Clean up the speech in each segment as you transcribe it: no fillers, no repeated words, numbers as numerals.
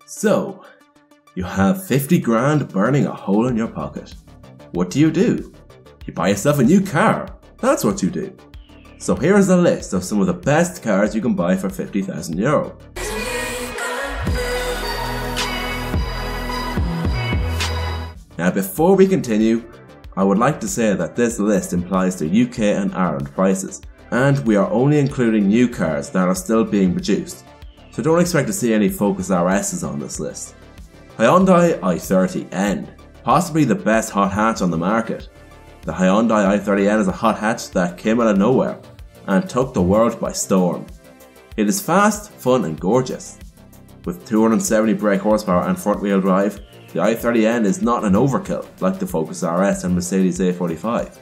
So, you have 50 grand burning a hole in your pocket. What do? You buy yourself a new car. That's what you do. So here is a list of some of the best cars you can buy for €50,000. Now before we continue, I would like to say that this list implies the UK and Ireland prices, and we are only including new cars that are still being produced, so don't expect to see any Focus RSs on this list. Hyundai i30N, possibly the best hot hatch on the market. The Hyundai i30N is a hot hatch that came out of nowhere and took the world by storm. It is fast, fun and gorgeous. With 270 brake horsepower and front wheel drive, the i30N is not an overkill like the Focus RS and Mercedes A45.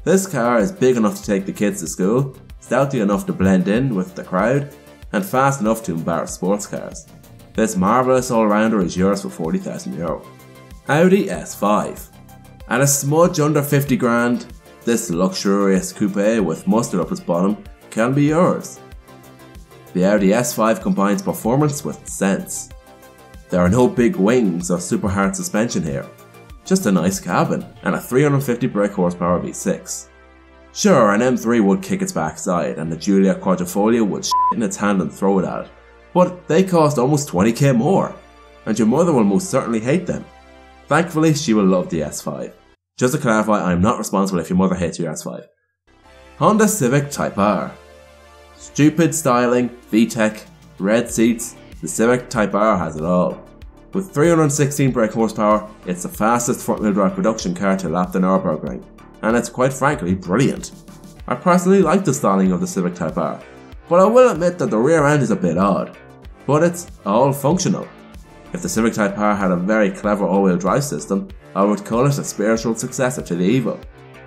This car is big enough to take the kids to school, stealthy enough to blend in with the crowd, and fast enough to embarrass sports cars. This marvellous all-rounder is yours for €40,000. Audi S5. At a smudge under 50 grand, this luxurious coupe with mustard up its bottom can be yours. The Audi S5 combines performance with sense. There are no big wings or super hard suspension here, just a nice cabin and a 350 brake horsepower V6. Sure, an M3 would kick its backside and the Giulia quadrifoglio would shit in its hand and throw it at it, but they cost almost 20k more, and your mother will most certainly hate them. Thankfully, she will love the S5. Just to clarify, I am not responsible if your mother hates your S5. Honda Civic Type R. Stupid styling, VTEC, red seats, the Civic Type R has it all. With 316 brake horsepower, it's the fastest front-wheel drive production car to lap the Nürburgring, and it's quite frankly brilliant. I personally like the styling of the Civic Type R, but I will admit that the rear end is a bit odd, but it's all functional. If the Civic Type R had a very clever all-wheel drive system, I would call it a spiritual successor to the Evo.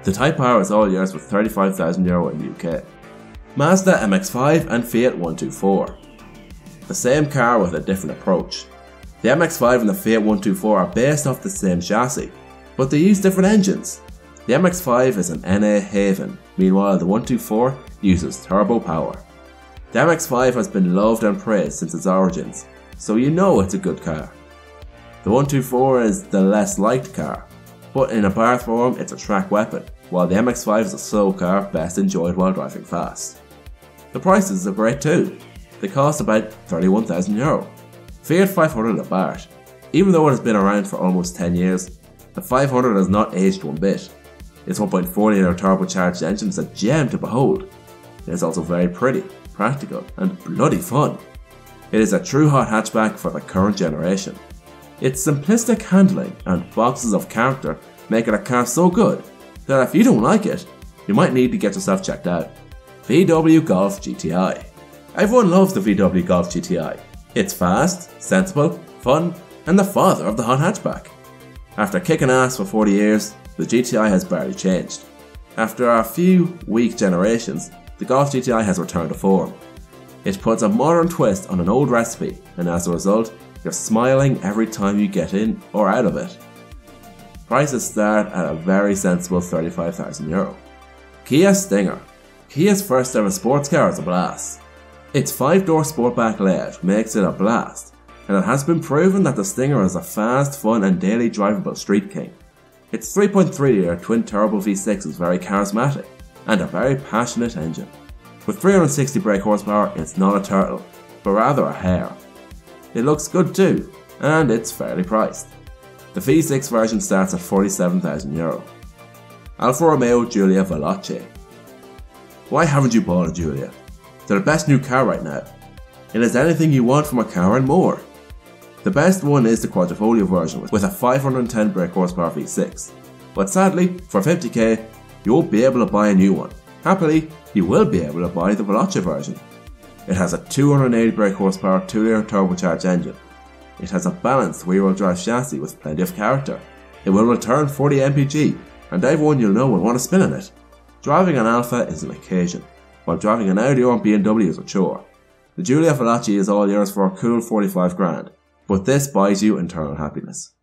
The Type R is all yours with €35,000 in the UK. Mazda MX5 and Fiat 124. The same car with a different approach. The MX5 and the Fiat 124 are based off the same chassis, but they use different engines. The MX5 is an NA haven, meanwhile the 124 uses turbo power. The MX5 has been loved and praised since its origins, so you know it's a good car. The 124 is the less liked car, but in Abarth form it's a track weapon, while the MX5 is a slow car best enjoyed while driving fast. The prices are great too. They cost about €31,000. Fiat 500 Abarth. Even though it has been around for almost 10 years, the 500 has not aged one bit. Its 1.4 litre turbocharged engine is a gem to behold. It is also very pretty, practical and bloody fun. It is a true hot hatchback for the current generation. Its simplistic handling and boxes of character make it a car so good that if you don't like it, you might need to get yourself checked out. VW Golf GTI. Everyone loves the VW Golf GTI. It's fast, sensible, fun, and the father of the hot hatchback. After kicking ass for 40 years, the GTI has barely changed. After a few weak generations, the Golf GTI has returned to form. It puts a modern twist on an old recipe, and as a result, you're smiling every time you get in or out of it. Prices start at a very sensible €35,000. Kia Stinger. Kia's first ever sports car is a blast. Its 5-door sportback layout makes it a blast, and it has been proven that the Stinger is a fast, fun and daily drivable street king. Its 3.3 litre twin-turbo V6 is very charismatic, and a very passionate engine. With 360 brake horsepower, it's not a turtle, but rather a hare. It looks good too, and it's fairly priced. The V6 version starts at €47,000. Alfa Romeo Giulia Falacci. Why haven't you bought a Giulia? They're the best new car right now. It is anything you want from a car and more. The best one is the quadrifoglio version with a 510 brake horsepower V6, but sadly, for 50k, you won't be able to buy a new one. Happily, you will be able to buy the Falacci version. It has a 280 brake horsepower 2-litre turbocharged engine. It has a balanced rear-wheel drive chassis with plenty of character. It will return 40 mpg, and everyone you'll know will want to spin in it. Driving an Alfa is an occasion, while driving an Audi or BMW is a chore. The Giulia Falacci is all yours for a cool 45 grand, but this buys you internal happiness.